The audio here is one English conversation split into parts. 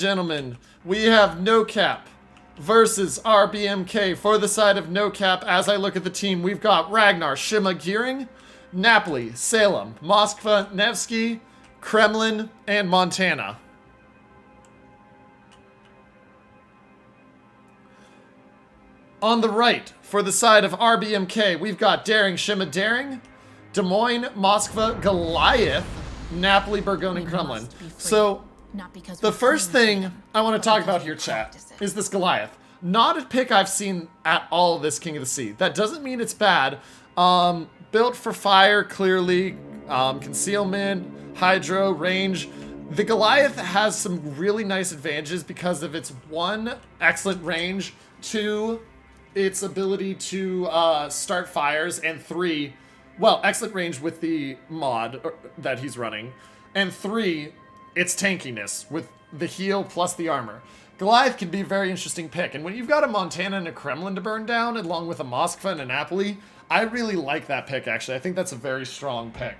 Gentlemen, we have NOCAP versus RBMK. For the side of NOCAP, as I look at the team, we've got Ragnar, Shima, Gearing, Napoli, Salem, Moskva, Nevsky, Kremlin, and Montana. On the right, for the side of RBMK, we've got Daring, Shima, Daring, Des Moines, Moskva, Goliath, Napoli, Burgone, and Kremlin. So, the first thing I want to talk about here, chat, is this Goliath. Not a pick I've seen at all this King of the Sea. That doesn't mean it's bad. Built for fire, clearly. Concealment, hydro, range. The Goliath has some really nice advantages because of its 1, excellent range, 2, its ability to start fires, and 3, well, excellent range with the mod that he's running, and 3, its tankiness with the heal plus the armor. Goliath can be a very interesting pick, and when you've got a Montana and a Kremlin to burn down, along with a Moskva and a Napoli, I really like that pick, actually. I think that's a very strong pick.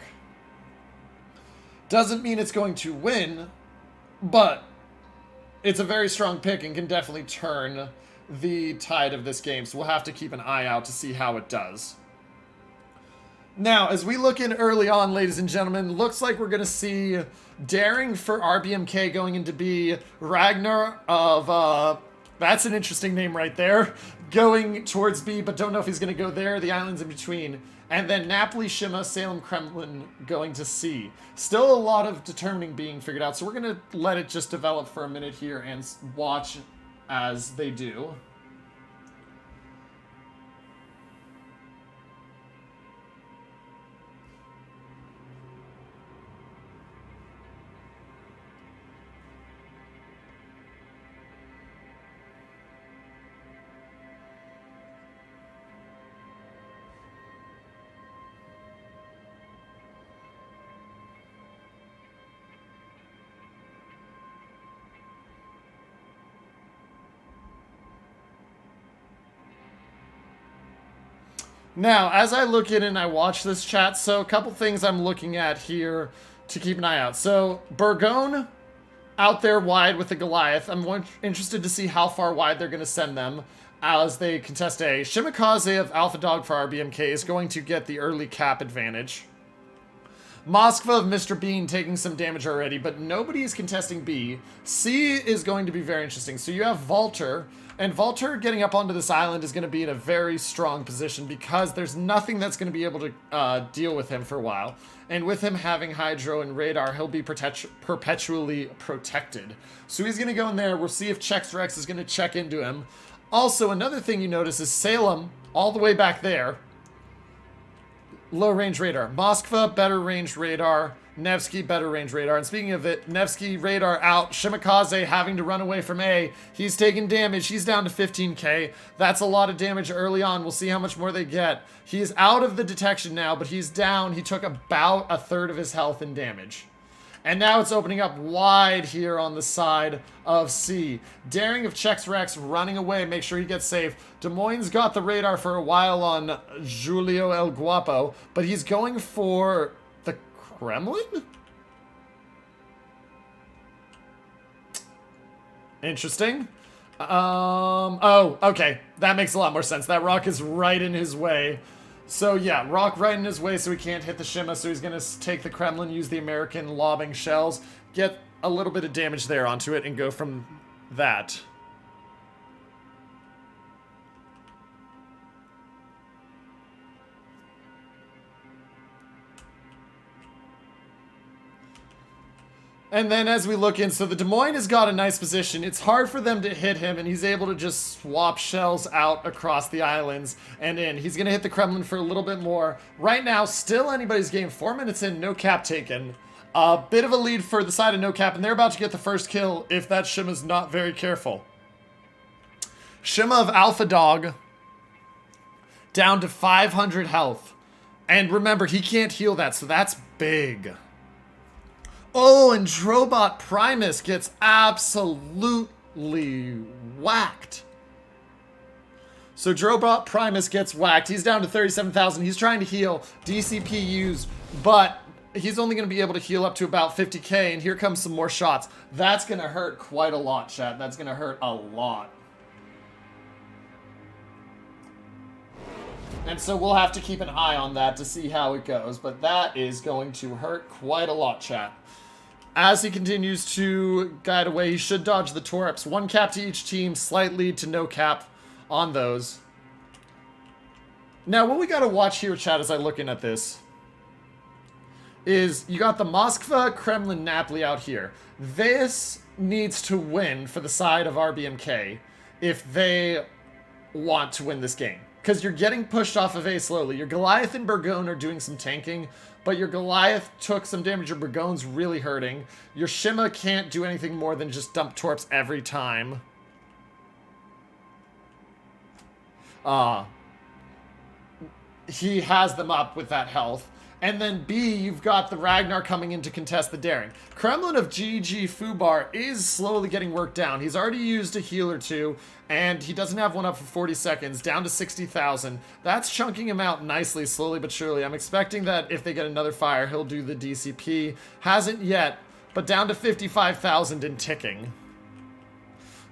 Doesn't mean it's going to win, but it's a very strong pick and can definitely turn the tide of this game, so we'll have to keep an eye out to see how it does. Now, as we look in early on, ladies and gentlemen, looks like we're going to see Daring for RBMK going into B, Ragnar of, that's an interesting name right there, going towards B, but don't know if he's going to go there, the islands in between. And then Napoli, Shima, Salem, Kremlin going to C. Still a lot of determining being figured out, so we're going to let it just develop for a minute here and watch as they do. Now, as I look in and I watch this chat, so a couple things I'm looking at here to keep an eye out. So, Burgone out there wide with the Goliath. I'm interested to see how far wide they're going to send them as they contest A. Shimakaze of Alpha Dog for RBMK is going to get the early cap advantage. Moskva of Mr. Bean taking some damage already, but nobody is contesting B. C is going to be very interesting. So you have Valter, and Valter getting up onto this island is going to be in a very strong position because there's nothing that's going to be able to deal with him for a while. And with him having Hydro and Radar, he'll be perpetually protected. So he's going to go in there. We'll see if KotS XIV is going to check into him. Also, another thing you notice is Salem, all the way back there, low range radar. Moskva, better range radar. Nevsky, better range radar. And speaking of it, Nevsky, radar out. Shimakaze having to run away from A. He's taking damage. He's down to 15k. That's a lot of damage early on. We'll see how much more they get. He's out of the detection now, but he's down. He took about a third of his health in damage. And now it's opening up wide here on the side of C. Daring of KotS XIV running away, make sure he gets safe. Des Moines got the radar for a while on Julio El Guapo, but he's going for the Kremlin? Interesting. Oh, okay. That makes a lot more sense. That rock is right in his way. So yeah, rock right in his way so he can't hit the Shima, so he's going to take the Kremlin, use the American lobbing shells, get a little bit of damage there onto it, and go from that. And then as we look in, so the Des Moines has got a nice position. It's hard for them to hit him, and he's able to just swap shells out across the islands and in. He's going to hit the Kremlin for a little bit more. Right now, still anybody's game. 4 minutes in, no cap taken. A bit of a lead for the side of no cap, and they're about to get the first kill if that Shima's not very careful. Shima of Alpha Dog down to 500 health. And remember, he can't heal that, so that's big. Oh, and Drobot Primus gets absolutely whacked. So Drobot Primus gets whacked. He's down to 37,000. He's trying to heal. DCP used, but he's only going to be able to heal up to about 50k, and here comes some more shots. That's going to hurt quite a lot, chat. That's going to hurt a lot. And so we'll have to keep an eye on that to see how it goes, but that is going to hurt quite a lot, chat. As he continues to guide away, he should dodge the Torps. 1 cap to each team, slight lead to no cap on those. Now, what we got to watch here, chat, as I look in at this, is you got the Moskva, Kremlin, Napoli out here. This needs to win for the side of RBMK if they want to win this game. Because you're getting pushed off of A slowly. Your Goliath and Burgone are doing some tanking, but your Goliath took some damage. Your Burgone's really hurting. Your Shima can't do anything more than just dump Torps every time. He has them up with that health. And then B, you've got the Ragnar coming in to contest the Daring. Kremlin of GG Fubar is slowly getting worked down. He's already used a heal or two, and he doesn't have one up for 40 seconds, down to 60,000. That's chunking him out nicely, slowly but surely. I'm expecting that if they get another fire, he'll do the DCP. Hasn't yet, but down to 55,000 and ticking.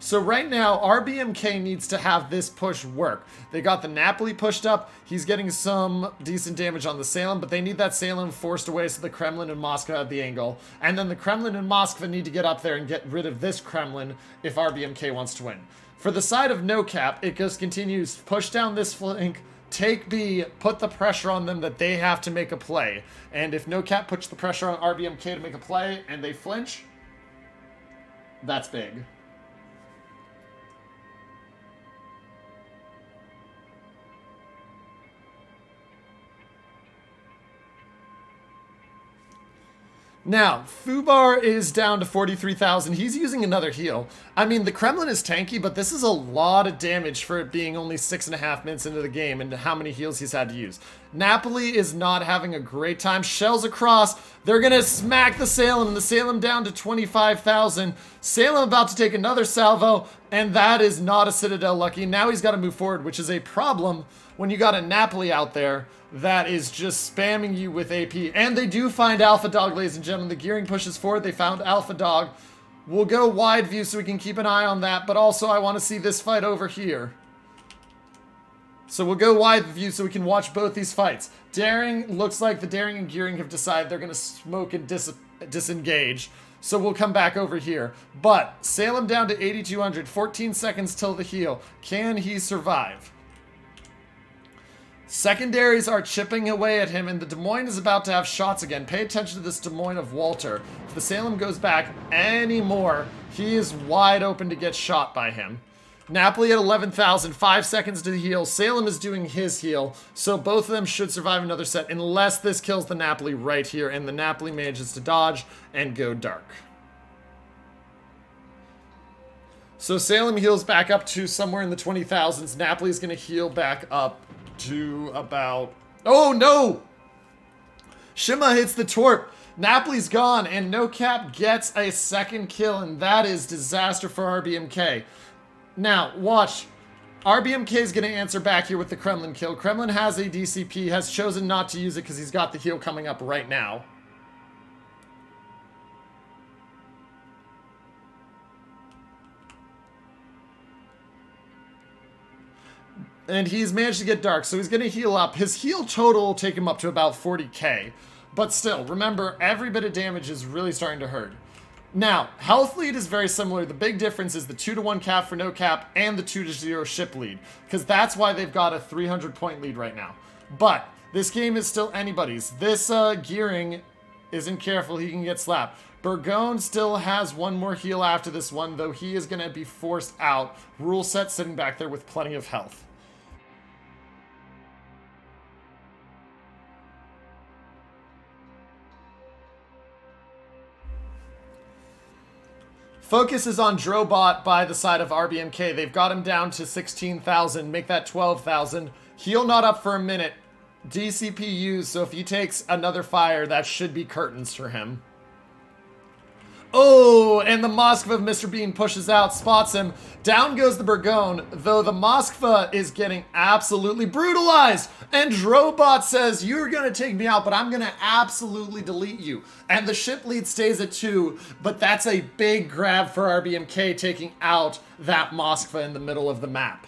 So right now, RBMK needs to have this push work. They got the Napoli pushed up. He's getting some decent damage on the Salem, but they need that Salem forced away so the Kremlin and Moscow have the angle. And then the Kremlin and Moscow need to get up there and get rid of this Kremlin if RBMK wants to win. For the side of NOCAP, it just continues, push down this flank, take B, put the pressure on them that they have to make a play. And if NOCAP puts the pressure on RBMK to make a play and they flinch, that's big. Now, Fubar is down to 43,000. He's using another heal. I mean, the Kremlin is tanky, but this is a lot of damage for it being only 6.5 minutes into the game and how many heals he's had to use. Napoli is not having a great time. Shells across. They're going to smack the Salem. The Salem down to 25,000. Salem about to take another salvo, and that is not a Citadel lucky. Now he's got to move forward, which is a problem when you got a Napoli out there that is just spamming you with AP. And they do find Alpha Dog, ladies and gentlemen. The gearing pushes forward. They found Alpha Dog. We'll go wide view so we can keep an eye on that, but also I want to see this fight over here. So we'll go wide view so we can watch both these fights. Daring, looks like the Daring and Gearing have decided they're going to smoke and disengage. So we'll come back over here. But Salem down to 8,200, 14 seconds till the heal. Can he survive? Secondaries are chipping away at him, and the Des Moines is about to have shots again. Pay attention to this Des Moines of Walter. If the Salem goes back anymore, he is wide open to get shot by him. Napoli at 11,000, 5 seconds to heal. Salem is doing his heal, so both of them should survive another set unless this kills the Napoli right here, and the Napoli manages to dodge and go dark. So Salem heals back up to somewhere in the 20,000s. Napoli's going to heal back up to about... Oh, no! Shima hits the Torp. Napoli's gone, and NOCAP gets a second kill, and that is disaster for RBMK. Now, watch. RBMK is going to answer back here with the Kremlin kill. Kremlin has a DCP, has chosen not to use it because he's got the heal coming up right now. And he's managed to get dark, so he's going to heal up. His heal total will take him up to about 40k. But still, remember, every bit of damage is really starting to hurt. Now, health lead is very similar. The big difference is the 2-to-1 cap for NOCAP and the 2-to-0 ship lead, because that's why they've got a 300-point lead right now. But this game is still anybody's. This Gearing isn't careful, he can get slapped. Burgone still has one more heal after this one, though he is going to be forced out. Rule set sitting back there with plenty of health. Focus is on Drobot by the side of RBMK. They've got him down to 16,000. Make that 12,000. Heal not up for a minute. DCP used, so if he takes another fire, that should be curtains for him. Oh, and the Moskva of Mr. Bean pushes out, spots him. Down goes the Burgone, though the Moskva is getting absolutely brutalized. And Drobot says, you're going to take me out, but I'm going to absolutely delete you. And the ship lead stays at 2, but that's a big grab for RBMK, taking out that Moskva in the middle of the map.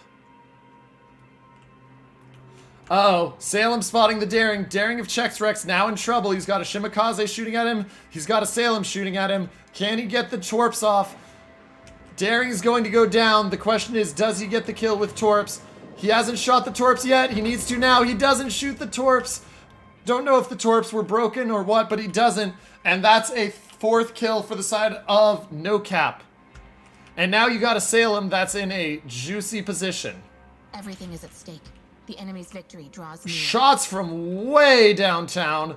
Uh-oh, Salem spotting the Daring. Daring of Chexrex now in trouble. He's got a Shimakaze shooting at him. He's got a Salem shooting at him. Can he get the Torps off? Daring's going to go down. The question is, does he get the kill with Torps? He hasn't shot the Torps yet. He needs to now. He doesn't shoot the Torps. Don't know if the Torps were broken or what, but he doesn't. And that's a 4th kill for the side of NOCAP. And now you got a Salem that's in a juicy position. Everything is at stake. The enemy's victory draws near. Shots from way downtown.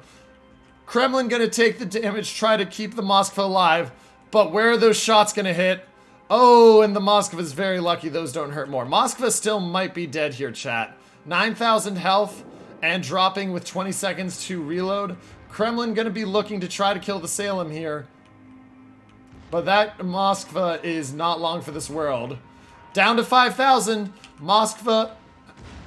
Kremlin gonna take the damage, try to keep the Moskva alive. But where are those shots gonna hit? Oh, and the Moskva is very lucky those don't hurt more. Moskva still might be dead here, chat. 9,000 health and dropping with 20 seconds to reload. Kremlin gonna be looking to try to kill the Salem here. But that Moskva is not long for this world. Down to 5,000. Moskva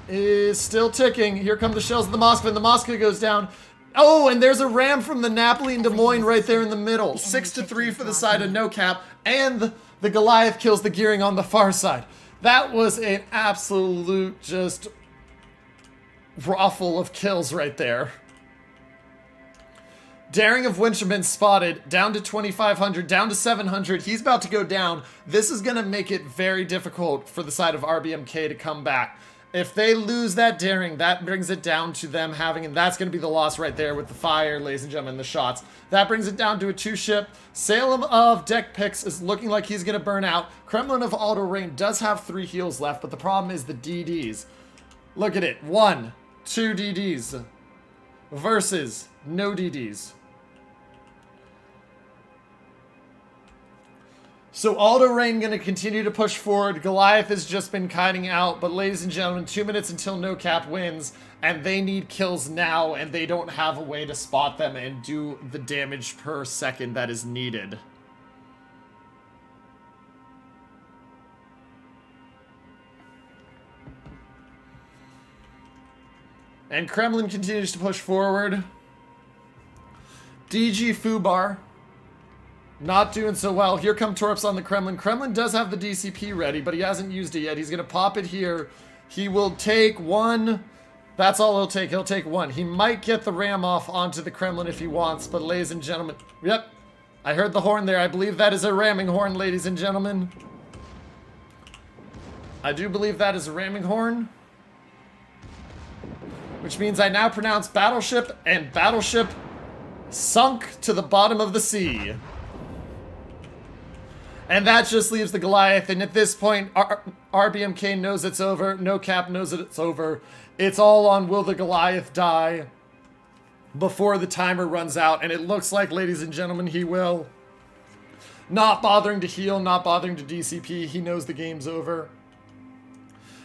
is still ticking. Here come the shells of the Moskva, and the Moskva goes down. Oh, and there's a ram from the Napoli and Des Moines right there in the middle. 6-3 for the side of NOCAP, and the Goliath kills the Gearing on the far side. That was an absolute just ruffle of kills right there. Daring of Wincherman spotted, down to 2,500, down to 700. He's about to go down. This is going to make it very difficult for the side of RBMK to come back. If they lose that Daring, that brings it down to them having, and that's going to be the loss right there with the fire, ladies and gentlemen, the shots. That brings it down to a 2-ship. Salem of Deck Picks is looking like he's going to burn out. Kremlin of Auto Rain does have 3 heals left, but the problem is the DDs. Look at it. 1, 2 DDs versus no DDs. So Aldo Rain going to continue to push forward. Goliath has just been kiting out. But ladies and gentlemen, 2 minutes until NOCAP wins. And they need kills now. And they don't have a way to spot them and do the damage per second that is needed. And Kremlin continues to push forward. DG Fubar. Not doing so well. Here come Torps on the Kremlin. Kremlin does have the DCP ready, but he hasn't used it yet. He's going to pop it here. He will take 1. That's all he'll take. He'll take 1. He might get the ram off onto the Kremlin if he wants, but ladies and gentlemen... Yep. I heard the horn there. I believe that is a ramming horn, ladies and gentlemen. I do believe that is a ramming horn. Which means I now pronounce battleship and battleship sunk to the bottom of the sea. And that just leaves the Goliath, and at this point, RBMK knows it's over, NOCAP knows that it's over. It's all on will the Goliath die before the timer runs out, and it looks like, ladies and gentlemen, he will. Not bothering to heal, not bothering to DCP, he knows the game's over.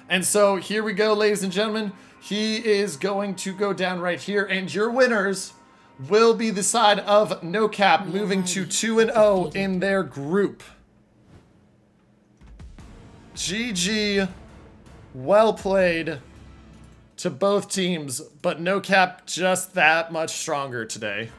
And so, here we go, ladies and gentlemen. He is going to go down right here, and your winners will be the side of NOCAP, moving to 2-0 in their group. GG, well played to both teams, but NOCAP just that much stronger today.